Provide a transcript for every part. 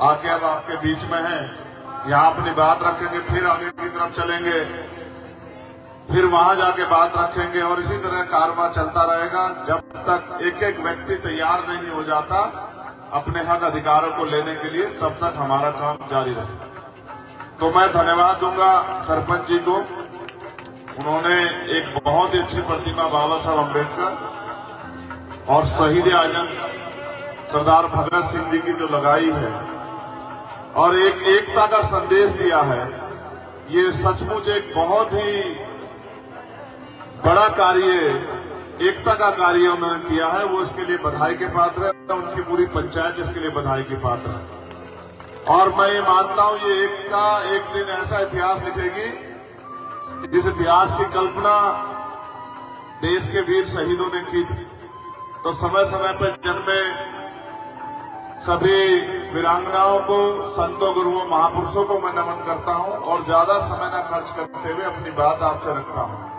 आके अब आपके बीच में हैं, यहाँ अपनी बात रखेंगे, फिर आगे की तरफ चलेंगे, फिर वहां जाके बात रखेंगे और इसी तरह कारवां चलता रहेगा जब तक एक एक व्यक्ति तैयार नहीं हो जाता अपने हक अधिकारों को लेने के लिए, तब तक हमारा काम जारी रहे। तो मैं धन्यवाद दूंगा सरपंच जी को। उन्होंने एक बहुत ही अच्छी प्रतिमा बाबा साहब अम्बेडकर और शहीद आजम सरदार भगत सिंह जी की जो लगाई है और एक एकता का संदेश दिया है, ये सचमुच एक बहुत ही बड़ा कार्य, एकता का कार्य उन्होंने किया है। वो इसके लिए बधाई के पात्र है, उनकी पूरी पंचायत इसके लिए बधाई की पात्र है। और मैं ये मानता हूं ये एकता एक दिन ऐसा इतिहास लिखेगी जिस इतिहास की कल्पना देश के वीर शहीदों ने की थी। तो समय समय पर जन्मे सभी वीरांगनाओं को, संतों, गुरुओं, महापुरुषों को मैं नमन करता हूं और ज्यादा समय न खर्च करते हुए अपनी बात आपसे रखता हूं।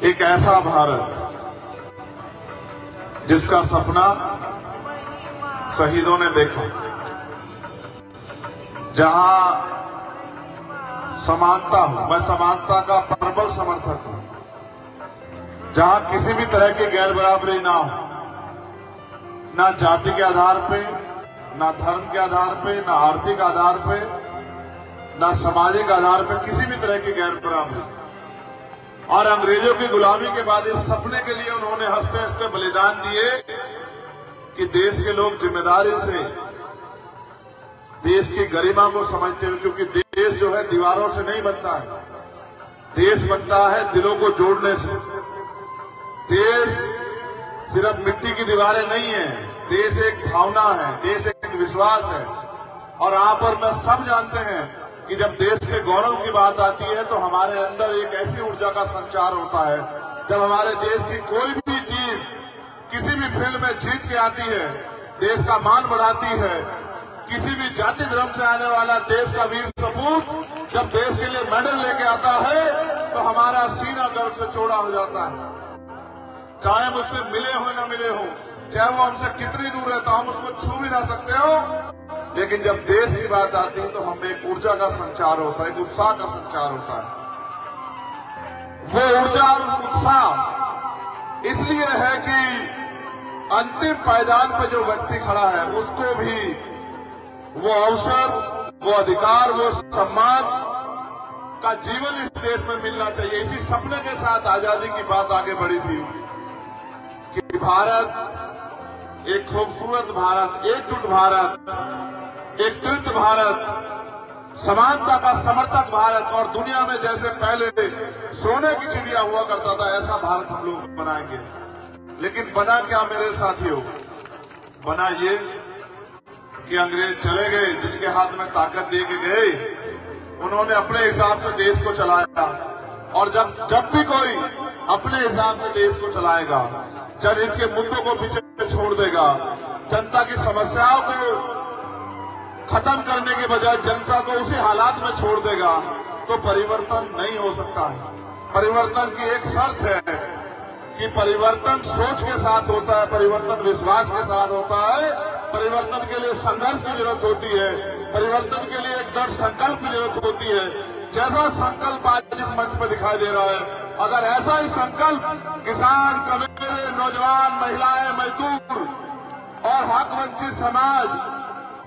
एक ऐसा भारत जिसका सपना शहीदों ने देखा, जहां समानता हो, मैं समानता का प्रबल समर्थक हूं, जहां किसी भी तरह की गैर बराबरी ना हो, ना जाति के आधार पे, ना धर्म के आधार पे, ना आर्थिक आधार पे, ना सामाजिक आधार पे, किसी भी तरह की गैर बराबरी। और अंग्रेजों की गुलामी के बाद इस सपने के लिए उन्होंने हंसते हंसते बलिदान दिए कि देश के लोग जिम्मेदारी से देश की गरिमा को समझते हुए, क्योंकि देश जो है दीवारों से नहीं बनता है, देश बनता है दिलों को जोड़ने से। देश सिर्फ मिट्टी की दीवारें नहीं है, देश एक भावना है, देश एक विश्वास है। और आप और मैं सब जानते हैं कि जब देश के गौरव की बात आती है तो हमारे अंदर एक ऐसी ऊर्जा का संचार होता है। जब हमारे देश की कोई भी टीम किसी भी फील्ड में जीत के आती है, देश का मान बढ़ाती है, किसी भी जाति धर्म से आने वाला देश का वीर सपूत जब देश के लिए मेडल लेके आता है तो हमारा सीना गर्व से चौड़ा हो जाता है। चाहे मुझसे मिले हो न मिले हो, चाहे वो हमसे कितनी दूर रहता, हम उसको छू भी ना सकते हो, लेकिन जब देश की बात आती है तो हमें एक ऊर्जा का संचार होता है, एक उत्साह का संचार होता है। वो ऊर्जा और उत्साह इसलिए है कि अंतिम पायदान पर जो व्यक्ति खड़ा है उसको भी वो अवसर, वो अधिकार, वो सम्मान का जीवन इस देश में मिलना चाहिए। इसी सपने के साथ आजादी की बात आगे बढ़ी थी कि भारत एक खूबसूरत भारत, एकजुट भारत, एक तृप्त भारत, समानता का समर्थक भारत और दुनिया में जैसे पहले सोने की चिड़िया हुआ करता था ऐसा भारत हम लोग बनाएंगे। लेकिन बना क्या मेरे साथियों? बना ये कि अंग्रेज चले गए, जिनके हाथ में ताकत दे के गए, उन्होंने अपने हिसाब से देश को चलाया। और जब भी कोई अपने हिसाब से देश को चलाएगा, जब इनके मुद्दों को पीछे छोड़ देगा, जनता की समस्याओं को खत्म करने के बजाय जनता को उसी हालात में छोड़ देगा, तो परिवर्तन नहीं हो सकता है। परिवर्तन की एक शर्त है कि परिवर्तन सोच के साथ होता है, परिवर्तन विश्वास के साथ होता है, परिवर्तन के लिए संघर्ष की जरूरत होती है, परिवर्तन के लिए एक दृढ़ संकल्प की जरूरत होती है। जैसा संकल्प आज इस मंच पर दिखाई दे रहा है, अगर ऐसा ही संकल्प किसान, कबीले, नौजवान, महिलाएं, मजदूर और हक वंचित समाज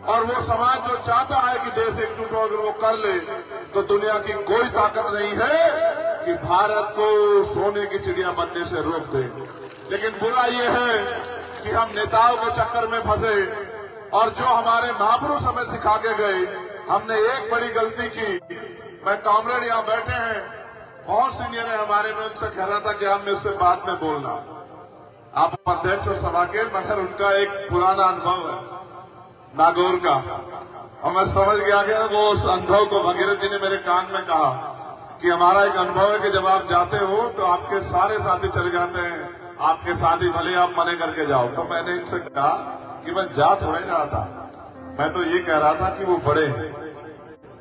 और वो समाज जो चाहता है कि देश एकजुट हो, अगर वो कर ले तो दुनिया की कोई ताकत नहीं है कि भारत को सोने की चिड़िया बनने से रोक दे। लेकिन बुरा ये है कि हम नेताओं के चक्कर में फंसे और जो हमारे महापुरुष हमें सिखा के गए, हमने एक बड़ी गलती की। मैं कॉमरेड यहाँ बैठे हैं, बहुत सीनियर है हमारे, में उनसे कह रहा था कि आप मेरे से बाद में बोलना, आप अध्यक्ष सभा के, मगर उनका एक पुराना अनुभव है नागौर का, और मैं समझ गया कि वो उस अनुभव को भगीरथ जी ने मेरे कान में कहा कि हमारा एक अनुभव है कि जब आप जाते हो तो आपके सारे साथी चले जाते हैं, आपके साथी भले आप मने करके जाओ। तो मैंने इनसे कहा कि मैं जा थोड़ा ही रहा था, मैं तो ये कह रहा था कि वो बड़े हैं,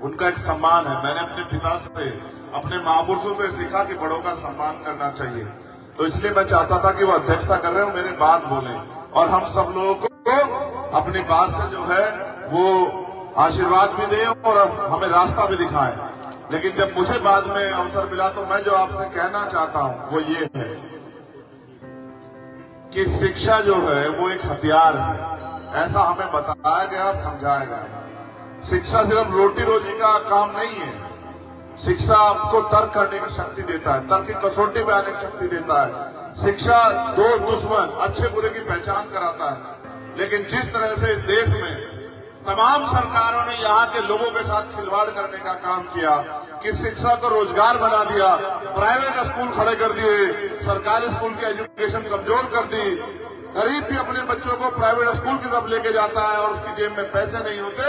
उनका एक सम्मान है। मैंने अपने पिता से, अपने महापुरुषों से सीखा कि बड़ों का सम्मान करना चाहिए। तो इसलिए मैं चाहता था कि वो अध्यक्षता कर रहे हो, मेरे बात बोले। और हम सब लोगों को अपनी बात से जो है वो आशीर्वाद भी दें और हमें रास्ता भी दिखाएं। लेकिन जब मुझे बाद में अवसर मिला तो मैं जो आपसे कहना चाहता हूं वो ये है कि शिक्षा जो है वो एक हथियार है, ऐसा हमें बताया गया, समझाया गया। शिक्षा सिर्फ रोटी रोजी का काम नहीं है। शिक्षा आपको तर्क करने की शक्ति देता है, तर्क की कसौटी पे आने की शक्ति देता है। शिक्षा दोस्त दुश्मन अच्छे बुरे की पहचान कराता है। लेकिन जिस तरह से इस देश में तमाम सरकारों ने यहाँ के लोगों के साथ खिलवाड़ करने का काम किया कि शिक्षा को रोजगार बना दिया, प्राइवेट स्कूल खड़े कर दिए, सरकारी स्कूल की एजुकेशन कमजोर कर दी, गरीब भी अपने बच्चों को प्राइवेट स्कूल की तरफ लेके जाता है और उसकी जेब में पैसे नहीं होते।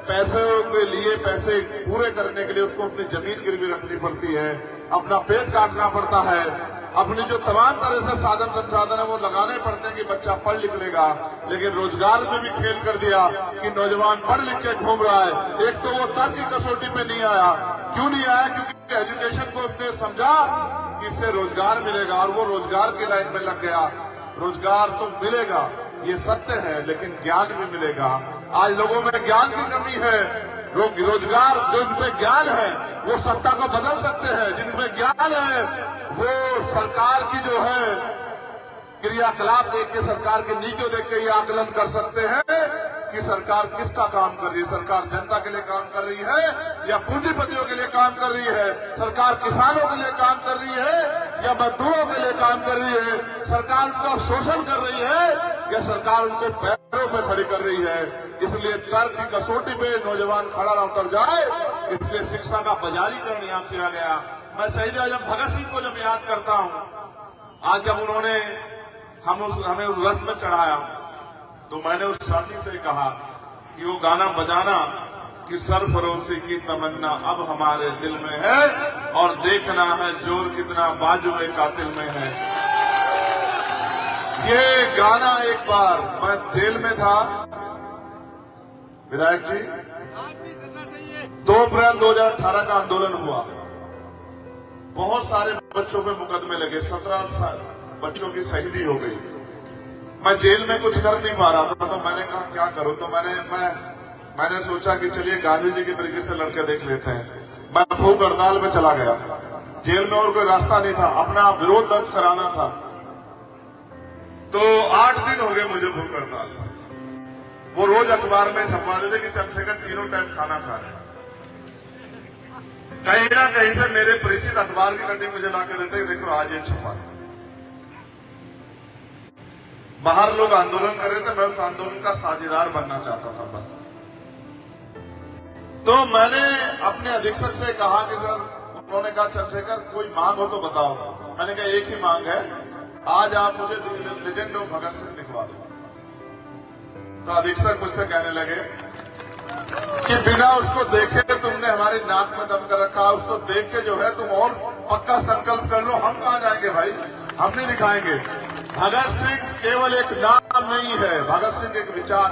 पैसे के लिए, पैसे पूरे करने के लिए उसको अपनी जमीन गिरवी रखनी पड़ती है, अपना पेट काटना पड़ता है, अपनी जो तमाम तरह से साधन संसाधन है वो लगाने पड़ते हैं कि बच्चा पढ़ लिख लेगा। लेकिन रोजगार में भी खेल कर दिया कि नौजवान पढ़ लिख के घूम रहा है। एक तो वो तर्क की कसौटी पे नहीं आया। क्यों नहीं आया? क्योंकि एजुकेशन को उसने समझा कि इससे रोजगार मिलेगा और वो रोजगार की लाइन में लग गया। रोजगार तो मिलेगा, ये सत्य है, लेकिन ज्ञान भी मिलेगा। आज लोगों में ज्ञान की कमी है। रोजगार, जो इनपे ज्ञान है वो सत्ता को बदल सकते हैं। जिनमें ज्ञान है वो सरकार की जो है क्रियाकलाप देख के, सरकार की नीतियों देख के ये आकलन कर सकते हैं कि सरकार किसका काम कर रही है। सरकार जनता के लिए काम कर रही है या पूंजीपतियों के लिए काम कर रही है? सरकार किसानों के लिए काम कर रही है या मजदूरों के लिए काम कर रही है? सरकार उनका शोषण कर रही है या सरकार उनको पैरों पे खड़ी कर रही है? इसलिए तर्क की कसौटी पे नौजवान खड़ा ना उतर जाए, इसलिए शिक्षा का बाजारीकरण यहाँ किया गया। मैं शहीद आजम भगत सिंह को जब याद करता हूँ, आज जब उन्होंने हमें उस रथ में चढ़ाया तो मैंने उस साथी से कहा कि वो गाना बजाना कि सरफरोशी की तमन्ना अब हमारे दिल में है और देखना है जोर कितना बाजुए कातिल में है। ये गाना एक बार मैं जेल में था, विधायक जी, 2 अप्रैल 2018 का आंदोलन हुआ। बहुत सारे बच्चों पे मुकदमे लगे, 17 बच्चों की शहीदी हो गई। मैं जेल में कुछ कर नहीं पा रहा था तो मैंने कहा क्या करूं, तो मैंने सोचा कि चलिए गांधी जी की तरीके से लड़के देख लेते हैं। मैं भूख हड़ताल में चला गया। जेल में और कोई रास्ता नहीं था, अपना विरोध दर्ज कराना था। तो 8 दिन हो गए मुझे भूख हड़ताल। वो रोज अखबार में छपवा देते कि चंद्रशेखर तीनों टाइम खाना खा रहे। कहीं ना कहीं से मेरे परिचित अखबार की कटिंग मुझे लाके देते, देखो आज ये छपा है। बाहर लोग आंदोलन कर रहे थे, मैं उस आंदोलन का साझेदार बनना चाहता था बस। तो मैंने अपने अधीक्षक से कहा कि सर, उन्होंने कहा चंद्रशेखर कोई मांग हो तो बताओ। मैंने कहा एक ही मांग है, आज आप मुझे लेजेंड ऑफ भगत सिंह लिखवा दो। तो अधीक्षक मुझसे कहने लगे कि बिना उसको देखे तुमने हमारी नाक में दम कर रखा, उसको देख के जो है तुम और पक्का संकल्प कर लो। हम कहां जाएंगे भाई, हम नहीं दिखाएंगे। भगत सिंह केवल एक नाम नहीं है, भगत सिंह एक विचार,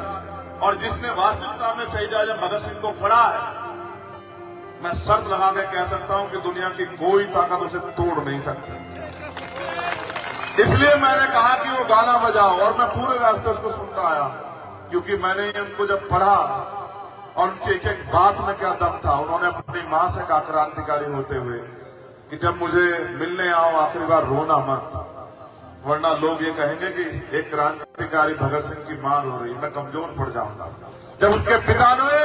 और जिसने वास्तविकता में शहीद आजम भगत सिंह को पढ़ा है, मैं शर्त लगा के कह सकता हूं कि दुनिया की कोई ताकत उसे तोड़ नहीं सकती। इसलिए मैंने कहा कि वो गाना बजाओ, और मैं पूरे रास्ते उसको सुनता आया, क्योंकि मैंने उनको जब पढ़ा और उनकी एक एक बात में क्या दम था। उन्होंने अपनी मां से कहा क्रांतिकारी होते हुए कि जब मुझे मिलने आओ आखिरी बार रोना मत, वरना लोग ये कहेंगे कि एक क्रांतिकारी भगत सिंह की मां रो रही, मैं कमजोर पड़ जाऊंगा। जब उनके पिता ने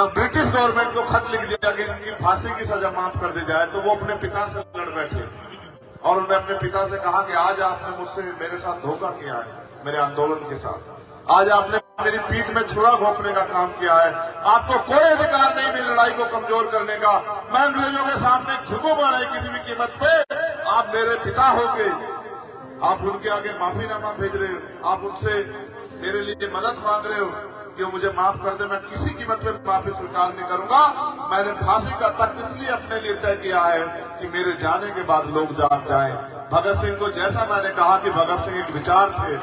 ब्रिटिश गवर्नमेंट को खत लिख दिया कि इनकी फांसी की सजा माफ कर दी जाए, तो वो अपने पिता से लड़ बैठे और उन्होंने अपने पिता से कहा कि आज आपने मुझसे, मेरे साथ धोखा किया है, मेरे आंदोलन के साथ। आज आपने मेरी पीठ में छुरा घोंपने का काम किया है। आपको कोई अधिकार नहीं मेरी लड़ाई को कमजोर करने का। मैं अंग्रेजों के सामने झुकूंगा नहीं किसी भी कीमत पे। आप मेरे पिता होके आप उनके आगे माफीनामा भेज रहे हो, आप उनसे मेरे लिए मदद मांग रहे हो कि मुझे माफ कर दे। मैं किसी कीमत पे माफी स्वीकार नहीं करूंगा। मैंने फांसी का तख्त इसलिए अपने लिए तय किया है कि मेरे जाने के बाद लोग जाग जाएं। भगत सिंह को जैसा मैंने कहा कि भगत सिंह एक विचार थे,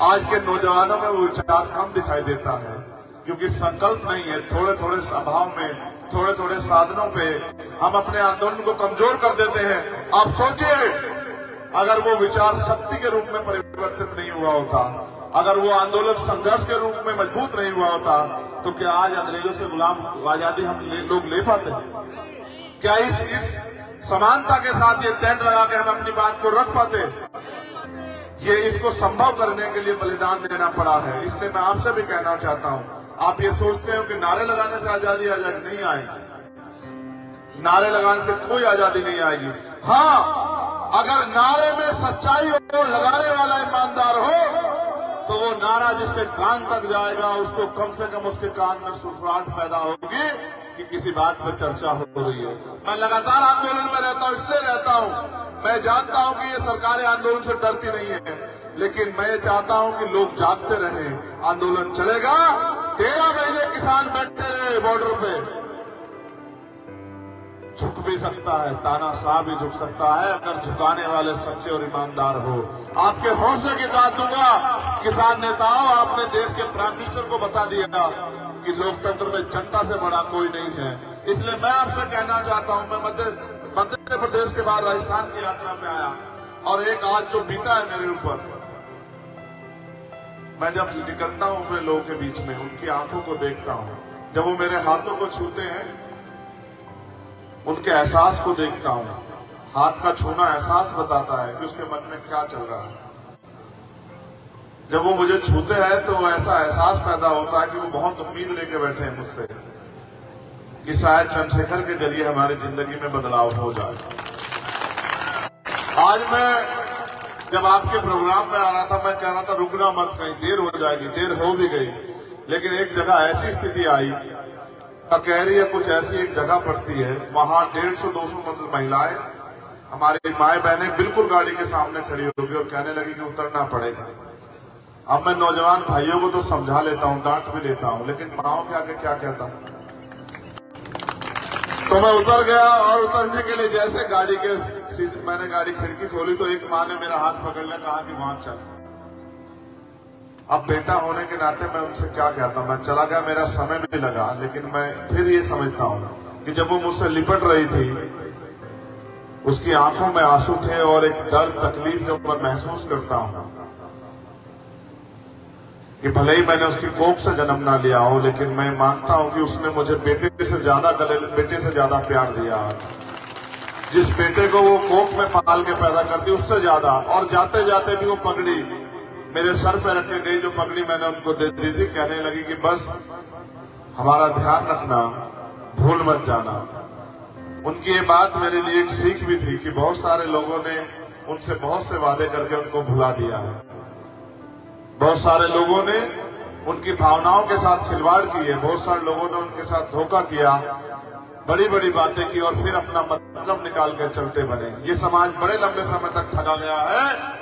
आज के नौजवानों में वो विचार कम दिखाई देता है, क्योंकि संकल्प नहीं है। थोड़े थोड़े सभाओं में, थोड़े थोड़े साधनों पे हम अपने आंदोलन को कमजोर कर देते हैं। आप सोचिए अगर वो विचार शक्ति के रूप में परिवर्तित नहीं हुआ होता, अगर वो आंदोलन संघर्ष के रूप में मजबूत नहीं हुआ होता, तो क्या आज अंग्रेजों से गुलाम आजादी हम लोग ले पाते? क्या इस समानता के साथ ये टेंट लगा के हम अपनी बात को रख पाते? ये इसको संभव करने के लिए बलिदान देना पड़ा है। इसलिए मैं आपसे भी कहना चाहता हूं, आप ये सोचते हो कि नारे लगाने से आजादी नहीं आएगी। नारे लगाने से कोई आजादी नहीं आएगी। हाँ, अगर नारे में सच्चाई हो, लगाने वाला ईमानदार हो, तो वो नारा जिसके कान तक जाएगा उसको कम से कम उसके कान में सुसराहट पैदा होगी कि किसी बात पर चर्चा हो रही है। मैं लगातार आंदोलन में रहता हूं, इसलिए रहता हूं, मैं जानता हूं कि ये सरकारें आंदोलन से डरती नहीं है, लेकिन मैं ये चाहता हूं कि लोग जागते रहें। आंदोलन चलेगा, 13 महीने किसान बैठे रहे बॉर्डर पे, झुक भी सकता है, तानाशाह भी झुक सकता है, अगर झुकाने वाले सच्चे और ईमानदार हो। आपके हौसले की दाद दूंगा किसान नेताओं, आपने देश के प्राइम मिनिस्टर को बता दिया कि लोकतंत्र में जनता से बड़ा कोई नहीं है। इसलिए मैं आपसे कहना चाहता हूं, मैं मध्य प्रदेश के बाद राजस्थान की यात्रा पे आया, और एक आज जो बीता है मेरे ऊपर, मैं जब निकलता हूं अपने लोगों के बीच में, उनकी आंखों को देखता हूं, जब वो मेरे हाथों को छूते हैं, उनके एहसास को देखता हूं। हाथ का छूना एहसास बताता है कि उसके मन में क्या चल रहा है। जब वो मुझे छूते हैं तो ऐसा एहसास पैदा होता है कि वो बहुत उम्मीद लेके बैठे हैं मुझसे कि शायद चंद्रशेखर के जरिए हमारी जिंदगी में बदलाव हो जाए। आज मैं जब आपके प्रोग्राम में आ रहा था, मैं कह रहा था रुकना मत, कहीं देर हो जाएगी। देर हो भी गई, लेकिन एक जगह ऐसी स्थिति आई, ककहरी या कुछ ऐसी एक जगह पड़ती है, वहां 150-200 महिलाएं, हमारी माए बहनें बिल्कुल गाड़ी के सामने खड़ी होगी और कहने लगी कि उतरना पड़ेगा। अब मैं नौजवान भाइयों को तो समझा लेता हूं, डांट भी लेता हूं, लेकिन माओ के आगे क्या कहता। तो मैं उतर गया, और उतरने के लिए जैसे गाड़ी के मैंने गाड़ी खिड़की खोली तो एक माँ ने मेरा हाथ पकड़ लिया, कहा कि वहां चल। अब बेटा होने के नाते मैं उनसे क्या कहता, मैं चला गया, मेरा समय भी लगा, लेकिन मैं फिर ये समझता हूं कि जब वो मुझसे लिपट रही थी, उसकी आंखों में आंसू थे और एक दर्द तकलीफ जो मैं महसूस करता हूं कि भले ही मैंने उसकी कोख से जन्म ना लिया हो, लेकिन मैं मानता हूं कि उसने मुझे बेटे से ज्यादा प्यार दिया। जिस बेटे को वो कोख में पाल के पैदा करती उससे ज्यादा, और जाते जाते भी वो पगड़ी मेरे सर पे रख के गई, जो पगड़ी मैंने उनको दे दी थी, कहने लगी कि बस हमारा ध्यान रखना, भूल मत जाना। उनकी ये बात मेरे लिए एक सीख भी थी कि बहुत सारे लोगों ने उनसे बहुत से वादे करके उनको भुला दिया है। बहुत सारे लोगों ने उनकी भावनाओं के साथ खिलवाड़ की है, बहुत सारे लोगों ने उनके साथ धोखा किया, बड़ी बड़ी बातें की और फिर अपना मतलब निकाल के चलते बने। ये समाज बड़े लंबे समय तक ठगा गया है,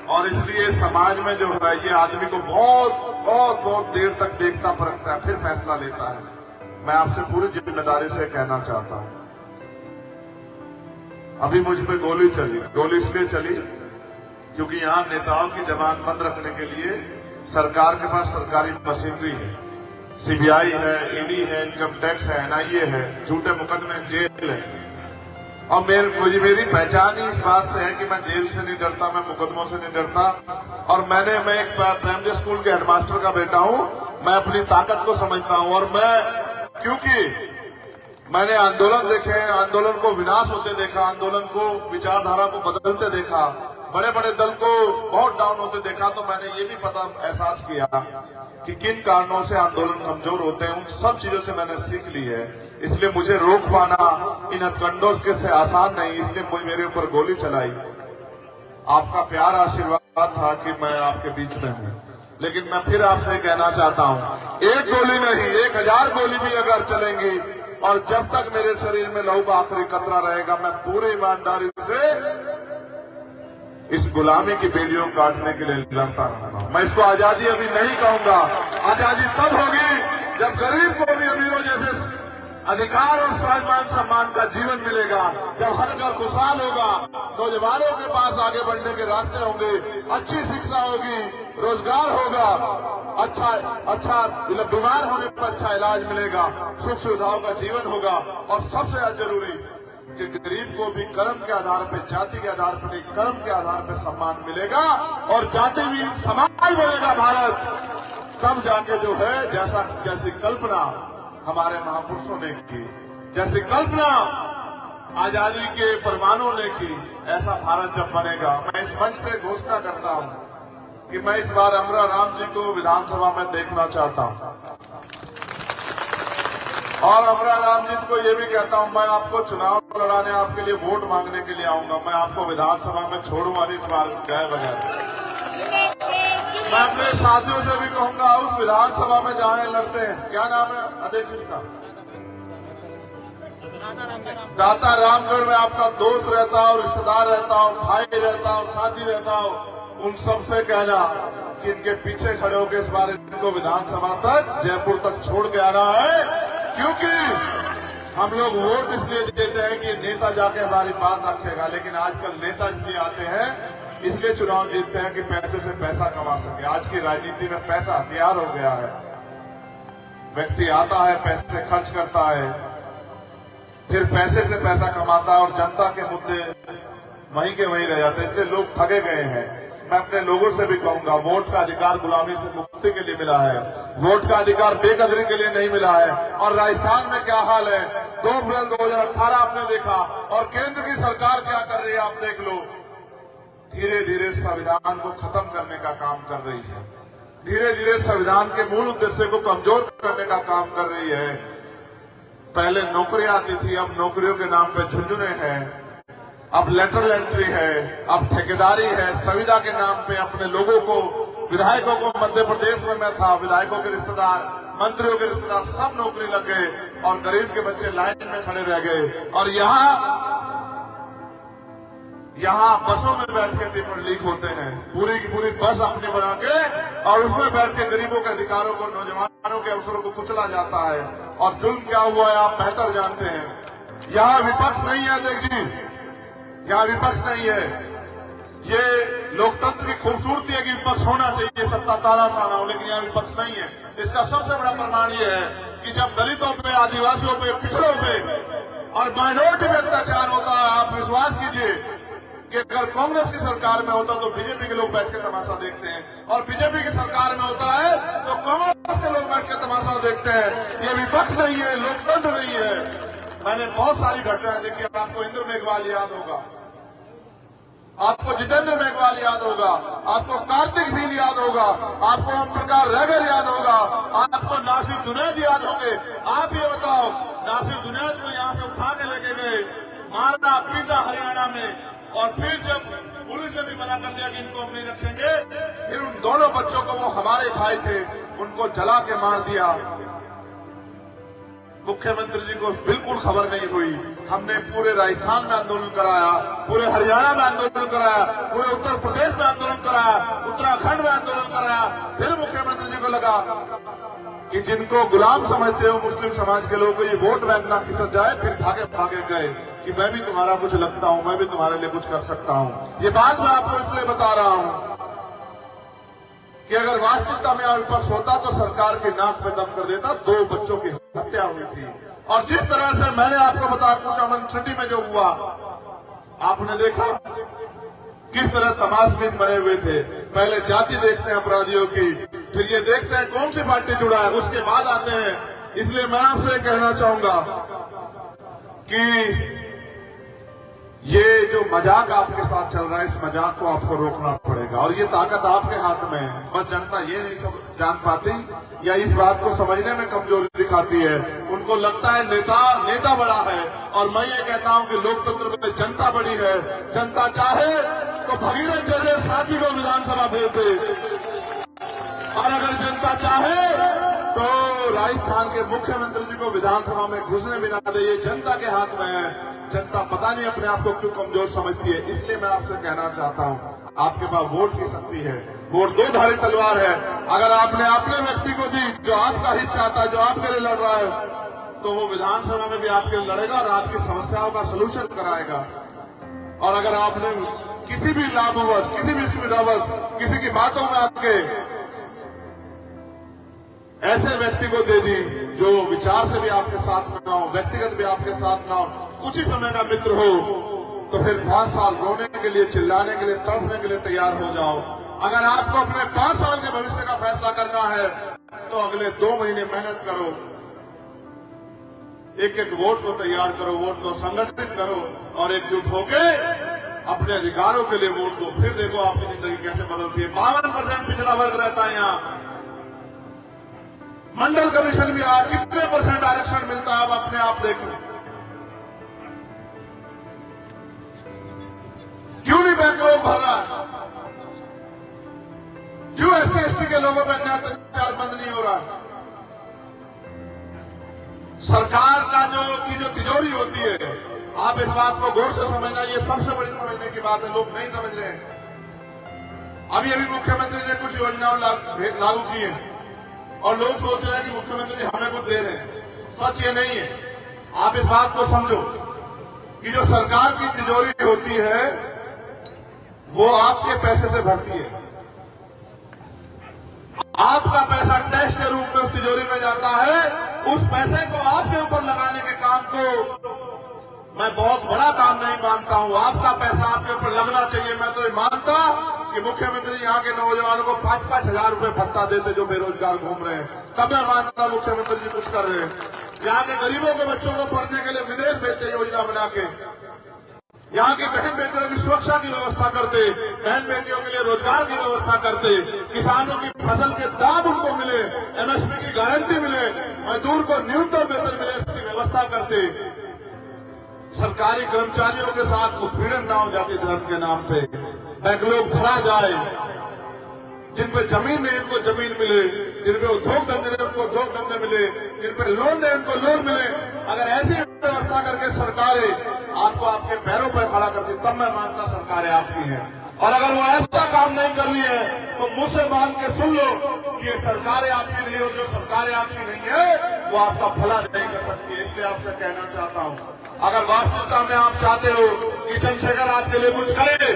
और इसलिए समाज में जो है ये आदमी को बहुत देर तक देखता परखता है, फिर फैसला लेता है। मैं आपसे पूरी जिम्मेदारी से कहना चाहता हूं, अभी मुझ पे गोली चली। गोली इसलिए चली क्योंकि यहाँ नेताओं की जबान बंद रखने के लिए सरकार के पास सरकारी मशीनरी है, सीबीआई है, ईडी है, इनकम टैक्स है, एनआईए है, झूठे मुकदमे, जेल है। और मेरी पहचान ही इस बात से है कि मैं जेल से नहीं डरता, मैं मुकदमों से नहीं डरता। और मैं एक प्राइमरी स्कूल के हेडमास्टर का बेटा हूं, मैं अपनी ताकत को समझता हूं। और क्योंकि मैंने आंदोलन देखे, आंदोलन को विनाश होते देखा, आंदोलन को विचारधारा को बदलते देखा, बड़े बड़े दल को बहुत डाउन होते देखा, तो मैंने ये भी एहसास किया कि किन कारणों से आंदोलन कमजोर होते हैं। उन सब चीजों से मैंने सीख ली है। इसलिए मुझे रोक पाना इन हथकंडों के से आसान नहीं, इसलिए मेरे ऊपर गोली चलाई। आपका प्यार आशीर्वाद था कि मैं आपके बीच में हूं, लेकिन मैं फिर आपसे कहना चाहता हूं, एक गोली नहीं, 1000 गोली भी अगर चलेंगी, और जब तक मेरे शरीर में लहू का आखिरी कतरा रहेगा, मैं पूरी ईमानदारी से इस गुलामी की बेड़ियों काटने के लिए लड़ता रहूंगा। मैं इसको आजादी अभी नहीं कहूंगा। आजादी तब होगी जब गरीब को भी अमीरों जैसे अधिकार और स्वाभिमान सम्मान का जीवन मिलेगा, जब हर घर खुशहाल होगा, नौजवानों के पास आगे बढ़ने के रास्ते होंगे, अच्छी शिक्षा होगी, रोजगार होगा, अच्छा बीमार होने पर अच्छा इलाज मिलेगा, सुख सुविधाओं का जीवन होगा, और सबसे जरूरी कि गरीब को भी कर्म के आधार पर, जाति के आधार पर नहीं, कर्म के आधार पर सम्मान मिलेगा और जाति भी समाज बनेगा भारत। तब जाके जो है जैसी कल्पना हमारे महापुरुषों ने की, जैसी कल्पना आजादी के परमाणुओं ने की, ऐसा भारत जब बनेगा। मैं इस मंच से घोषणा करता हूं कि मैं इस बार अमरा राम जी को विधानसभा में देखना चाहता हूं और अमरा राम जी को ये भी कहता हूं, मैं आपको चुनाव लड़ाने, आपके लिए वोट मांगने के लिए आऊंगा, मैं आपको विधानसभा में छोड़ूंगा इस बार गए बगैर। मैं अपने साथियों से भी कहूंगा, उस विधानसभा में जहां लड़ते हैं, क्या नाम है अध्यक्ष इसका, दाता रामगढ़ में आपका दोस्त रहता हो, रिश्तेदार रहता हो, भाई रहता हो, साथी रहता हो, उन सबसे कहना कि इनके पीछे खड़े होकर इस बार इनको विधानसभा तक, जयपुर तक छोड़ के आना है। क्योंकि हम लोग वोट इसलिए देते हैं कि नेता जाके हमारी बात रखेगा, लेकिन आजकल नेता इसलिए आते हैं, इसलिए चुनाव जीतते हैं कि पैसे से पैसा कमा सके। आज की राजनीति में पैसा हथियार हो गया है। व्यक्ति आता है, पैसे खर्च करता है, फिर पैसे से पैसा कमाता है और जनता के मुद्दे वहीं के वहीं रह जाते हैं, इसलिए लोग ठगे गए हैं। मैं अपने लोगों से भी कहूंगा, वोट का अधिकार गुलामी से मुक्ति के लिए मिला है, वोट का अधिकार बेकदरी के लिए नहीं मिला है। और राजस्थान में क्या हाल है, 2 अप्रैल 2018 आपने देखा, और केंद्र की सरकार क्या कर रही है आप देख लो। धीरे धीरे संविधान को खत्म करने का काम कर रही है, धीरे धीरे संविधान के मूल उद्देश्य को कमजोर करने का काम कर रही है। पहले नौकरियां आती थी, अब नौकरियों के नाम पे झुंझुने हैं, अब लेटरल एंट्री है, अब ठेकेदारी है, संविदा के नाम पे अपने लोगों को, विधायकों को, मध्य प्रदेश में मैं था, विधायकों के रिश्तेदार, मंत्रियों के रिश्तेदार सब नौकरी लग गए और गरीब के बच्चे लाइन में खड़े रह गए। और यहाँ बसों में बैठ के पेपर लीक होते हैं, पूरी की पूरी बस अपनी बना के, और उसमें बैठ के गरीबों के अधिकारों को, नौजवानों के अवसरों को कुचला जाता है। और जुल्म क्या हुआ है आप बेहतर जानते हैं। यहाँ विपक्ष नहीं है अध्यक्ष जी, यहाँ विपक्ष नहीं है। ये लोकतंत्र की खूबसूरती है कि विपक्ष होना चाहिए, सत्ता तानाशाह हो, लेकिन यहाँ विपक्ष नहीं है। इसका सबसे बड़ा प्रमाण ये है कि जब दलितों पे, आदिवासियों पे, पिछड़ों पे और माइनॉरिटी पे अत्याचार होता है, आप विश्वास कीजिए कि अगर कांग्रेस की सरकार में होता तो बीजेपी के लोग बैठ के तमाशा देखते हैं, और बीजेपी की सरकार में होता है तो कांग्रेस के लोग बैठ के तमाशा देखते हैं। ये विपक्ष नहीं है, लोकतंत्र नहीं है। मैंने बहुत सारी घटनाएं देखी। आपको इंद्र मेघवाल याद होगा, आपको जितेंद्र मेघवाल याद होगा, आपको कार्तिक भील याद होगा, आपको ओम प्रकाश रैगर याद होगा, आपको नासिर जुनैद याद होंगे। आप ये बताओ, नासिर जुनैद को यहाँ से उठा के लेके गए, मारना पीटा हरियाणा में, और फिर जब पुलिस ने भी मना कर दिया कि इनको हम नहीं रखेंगे, फिर उन दोनों बच्चों को, वो हमारे भाई थे, उनको जला के मार दिया। मुख्यमंत्री जी को बिल्कुल खबर नहीं हुई। हमने पूरे राजस्थान में आंदोलन कराया, पूरे हरियाणा में आंदोलन कराया, पूरे उत्तर प्रदेश में आंदोलन कराया, उत्तराखंड में आंदोलन कराया। फिर मुख्यमंत्री जी को लगा कि जिनको गुलाम समझते हो मुस्लिम समाज के लोगों को, ये वोट बैंक ना खिसक जाए, फिर भागे भागे गए कि मैं भी तुम्हारा कुछ लगता हूं, मैं भी तुम्हारे लिए कुछ कर सकता हूं। ये बात मैं आपको इसलिए बता रहा हूं कि अगर वास्तविकता में विपक्ष होता तो सरकार की नाक पे दम कर देता। 2 बच्चों की हत्या हुई थी, और जिस तरह से मैंने आपको बताया कुछ अमन सिटी में जो हुआ, आपने देखा किस तरह तमाशबीन बने हुए थे। पहले जाति देखते हैं अपराधियों की, फिर ये देखते हैं कौन सी पार्टी जुड़ा है, उसके बाद आते हैं। इसलिए मैं आपसे कहना चाहूंगा कि ये जो मजाक आपके साथ चल रहा है, इस मजाक को आपको रोकना पड़ेगा, और ये ताकत आपके हाथ में है। बस जनता ये नहीं सब जान पाती, या इस बात को समझने में कमजोरी दिखाती है। उनको लगता है नेता बड़ा है, और मैं ये कहता हूं कि लोकतंत्र में जनता बड़ी है। जनता चाहे तो भगीरथ जैसे साथी को विधानसभा भेज दे, और अगर जनता चाहे तो राजस्थान के मुख्यमंत्री जी को विधानसभा में घुसने भी ना दे। ये जनता के हाथ में है। जनता पता नहीं अपने आप को क्यों कमजोर समझती है। इसलिए मैं आपसे कहना चाहता हूं, आपके पास वोट की शक्ति है, वोट 2 धारी तलवार है। अगर आपने अपने व्यक्ति को दी जो आपका हित चाहता है, जो आपके लिए लड़ रहा है, तो वो विधानसभा में भी आपके लिए लड़ेगा और आपकी समस्याओं का सलूशन कराएगा। और अगर आपने किसी भी लाभवश, किसी भी सुविधावश, किसी की बातों में आपके ऐसे व्यक्ति को दे दी जो विचार से भी आपके साथ ना हो, व्यक्तिगत भी आपके साथ ना हो, कुछ ही समय का मित्र हो तो फिर 5 साल रोने के लिए, चिल्लाने के लिए, तड़पने के लिए तैयार हो जाओ। अगर आपको अपने 5 साल के भविष्य का फैसला करना है तो अगले 2 महीने मेहनत करो, एक एक वोट को तैयार करो, वोट को संगठित करो और एकजुट होके अपने अधिकारों के लिए वोट दो। फिर देखो आपकी जिंदगी कैसे बदलती है। 52% पिछड़ा वर्ग रहता है यहाँ। मंडल कमीशन भी आज कितने % आरक्षण मिलता है, अब अपने आप देखो। क्यों नहीं बैकलॉग भर रहा? क्यों SC/ST के लोगों पर अन्याय अत्याचार बंद नहीं हो रहा? सरकार का जो तिजोरी होती है, आप इस बात को गौर से समझना, ये सबसे बड़ी समझने की बात है। लोग नहीं समझ रहे हैं। अभी मुख्यमंत्री ने कुछ योजनाओं लागू की है और लोग सोच रहे हैं कि मुख्यमंत्री हमें कुछ दे रहे हैं। सच ये नहीं है। आप इस बात को समझो कि जो सरकार की तिजोरी होती है वो आपके पैसे से भरती है। आपका पैसा टैक्स के रूप में उस तिजोरी में जाता है। उस पैसे को आपके ऊपर लगाने के काम को मैं बहुत बड़ा काम नहीं मानता हूं। आपका पैसा आपके ऊपर लगना चाहिए। मैं तो ये मानता कि मुख्यमंत्री यहाँ के नौजवानों को 5-5 हजार रुपए भत्ता देते जो बेरोजगार घूम रहे हैं, तब मैं मानता मुख्यमंत्री जी कुछ कर रहे हैं। यहाँ के गरीबों के बच्चों को पढ़ने के लिए विदेश भेजते योजना बना के, यहाँ की बहन बेटियों की सुरक्षा की व्यवस्था करते, बहन बेटियों के लिए रोजगार की व्यवस्था करते, किसानों की फसल के दाम उनको मिले, MSP की गारंटी मिले, मजदूर को न्यूनतम वेतन मिले, इसकी व्यवस्था करते। सरकारी कर्मचारियों के साथ उत्पीड़न ना हो जाती धर्म के नाम पे, बैकलॉग भरा जाए। जिन पे जमीन नहीं उनको जमीन मिले, जिन पे उद्योग धंधे नहीं उनको उद्योग धंधे मिले, जिन पे लोन नहीं उनको लोन मिले। अगर ऐसी व्यवस्था करके सरकारें आपको आपके पैरों पर खड़ा करती तब मैं मानता सरकारें आपकी हैं। और अगर वो ऐसा काम नहीं कर रही है तो मुंह से मान के सुन लो कि ये सरकारें आपकी नहीं हो। जो सरकारें आपकी नहीं है वो आपका भला नहीं कर सकती है। इसलिए आपसे कहना चाहता हूं, अगर वास्तविकता में आप चाहते हो कि चंद्रशेखर आपके लिए कुछ करे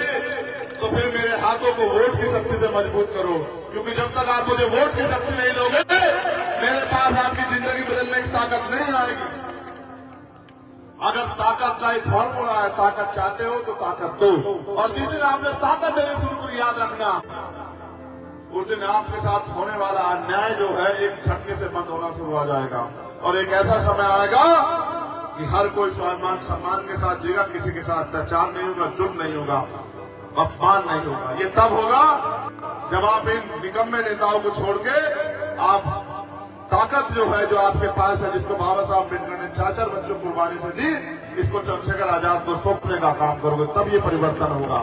तो फिर मेरे हाथों को वोट की शक्ति से मजबूत करो। क्योंकि जब तक आप मुझे वोट की शक्ति नहीं दोगे मेरे पास आपकी जिंदगी बदलने की ताकत नहीं आएगी। अगर ताकत का एक फॉर्मूला है, ताकत चाहते हो तो ताकत दो। और जिस दिन आपने ताकत देनी शुरू करी, याद रखना उस दिन आपके साथ होने वाला अन्याय जो है एक झटके से बंद होना शुरू हो जाएगा। और एक ऐसा समय आएगा कि हर कोई स्वाभिमान सम्मान के साथ जिएगा, किसी के साथ अत्याचार नहीं होगा, जुल्म नहीं होगा, अपमान नहीं होगा। ये तब होगा जब आप इन निकम्मे नेताओं को छोड़ के आप ताकत जो है जो आपके पास है, जिसको बाबा साहब अम्बेडकर ने 4-4 बच्चों कुर्बानी से दी, इसको चंद्रशेखर आजाद को सौंपने का काम करोगे, तब ये परिवर्तन होगा।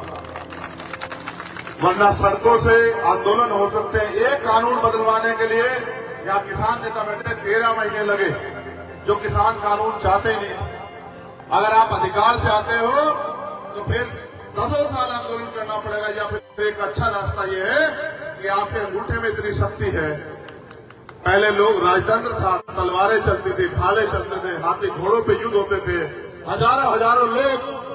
वरना सड़कों से आंदोलन हो सकते हैं। एक कानून बदलवाने के लिए यहाँ किसान नेता बैठे 13 महीने लगे, जो किसान कानून चाहते ही नहीं। अगर आप अधिकार चाहते हो तो फिर 10 साल आंदोलन करना पड़ेगा। या फिर एक अच्छा रास्ता यह है कि आपके अंगूठे में इतनी शक्ति है। पहले लोग राजतंत्र था, तलवारें चलती थी, भाले चलते थे, हाथी घोड़ों पे युद्ध होते थे, हजारों लोग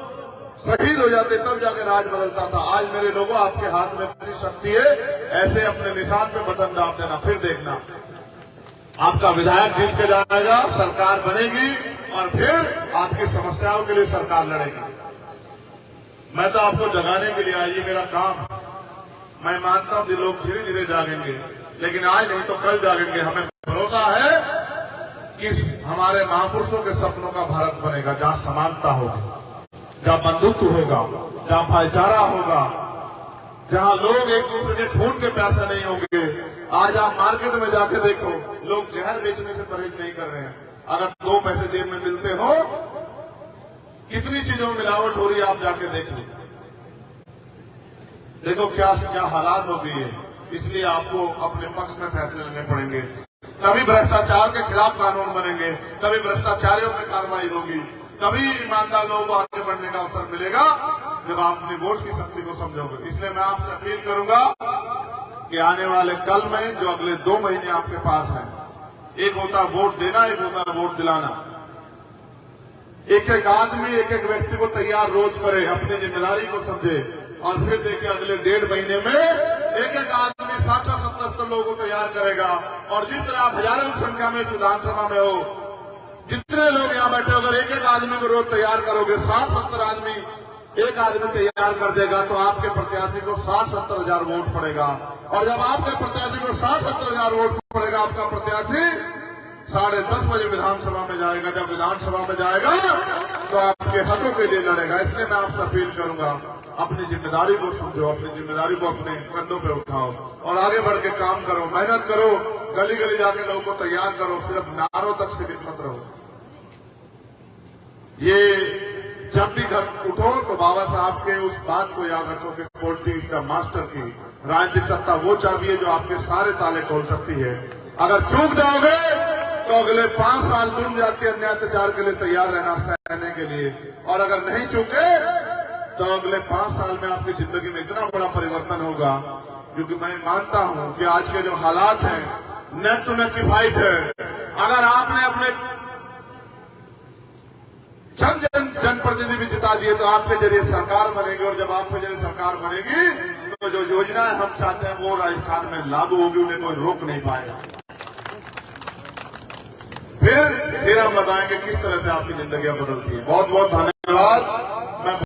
शहीद हो जाते, तब जाके राज बदलता था। आज मेरे लोगों आपके हाथ में इतनी शक्ति है, ऐसे अपने निशान पे बटन दाब देना, फिर देखना आपका विधायक जीत के जाएगा, सरकार बनेगी और फिर आपकी समस्याओं के लिए सरकार लड़ेगी। मैं तो आपको जगाने के लिए आई, मेरा काम। मैं मानता हूं कि लोग धीरे धीरे जागेंगे, लेकिन आज नहीं तो कल जागेंगे। हमें भरोसा है कि हमारे महापुरुषों के सपनों का भारत बनेगा, जहां समानता होगी, जहां बंधुत्व होगा, जहां भाईचारा होगा, जहां लोग एक दूसरे के खून के प्यासे नहीं होंगे। आज आप मार्केट में जाके देखो, लोग जहर बेचने से परहेज नहीं कर रहे हैं। अगर 2 पैसे जेब में मिलते हो, कितनी चीजों में मिलावट हो रही है, आप जाके देख लो। देखो क्या हालात हो गई है। इसलिए आपको अपने पक्ष में फैसले लेने पड़ेंगे, तभी भ्रष्टाचार के खिलाफ कानून बनेंगे, तभी भ्रष्टाचारियों पर कार्रवाई होगी, तभी ईमानदार लोगों को आगे बढ़ने का अवसर मिलेगा, जब आप अपनी वोट की शक्ति को समझोगे। इसलिए मैं आपसे अपील करूंगा कि आने वाले कल में जो अगले 2 महीने आपके पास हैं, एक होता है वोट देना, एक होता है वोट दिलाना। एक एक आदमी, एक एक व्यक्ति को तैयार रोज करे, अपनी जिम्मेदारी को समझे और फिर देखिए अगले 1.5 महीने में एक एक आदमी 60-70 लोगों को तैयार करेगा। और जिस तरह आप हजारों की संख्या में विधानसभा में हो, जितने लोग यहाँ बैठे, अगर एक एक आदमी को रोज तैयार करोगे, 60-70 आदमी एक आदमी तैयार कर देगा, तो आपके प्रत्याशी को 60-70 हजार वोट पड़ेगा। और जब आपके प्रत्याशी को 60-70 हजार वोट पड़ेगा, आपका प्रत्याशी 10:30 बजे विधानसभा में जाएगा। जब विधानसभा में जाएगा तो आपके हकों के लिए लड़ेगा। इसलिए मैं आपसे अपील करूंगा, अपनी जिम्मेदारी को समझो, अपनी जिम्मेदारी को अपने कंधों पे उठाओ और आगे बढ़ के काम करो, मेहनत करो, गली गली जाके लोगों को तैयार करो, सिर्फ नारों तक सीमित मत रहो। ये जब भी घर उठो तो बाबा साहब के उस बात को याद रखो कि पॉलिटिक्स द मास्टर की राजनीतिक सत्ता वो चाबी है जो आपके सारे ताले खोल सकती है। अगर चूक जाओगे तो अगले 5 साल तुम जाके अन्य अत्याचार के लिए तैयार रहना सहने के लिए, और अगर नहीं चूके तो अगले 5 साल में आपकी जिंदगी में इतना बड़ा परिवर्तन होगा। क्योंकि मैं मानता हूं कि आज के जो हालात हैं, नेक टू नेक की फाइट है। अगर आपने अपने जनप्रतिनिधि भी जिता दिए तो आपके जरिए सरकार बनेगी, और जब आपके जरिए सरकार बनेगी तो जो योजनाएं हम चाहते हैं वो राजस्थान में लागू होगी, उन्हें कोई रोक नहीं पाएगा। फिर हम बताएंगे किस तरह से आपकी जिंदगी बदलती है। बहुत बहुत धन्यवाद।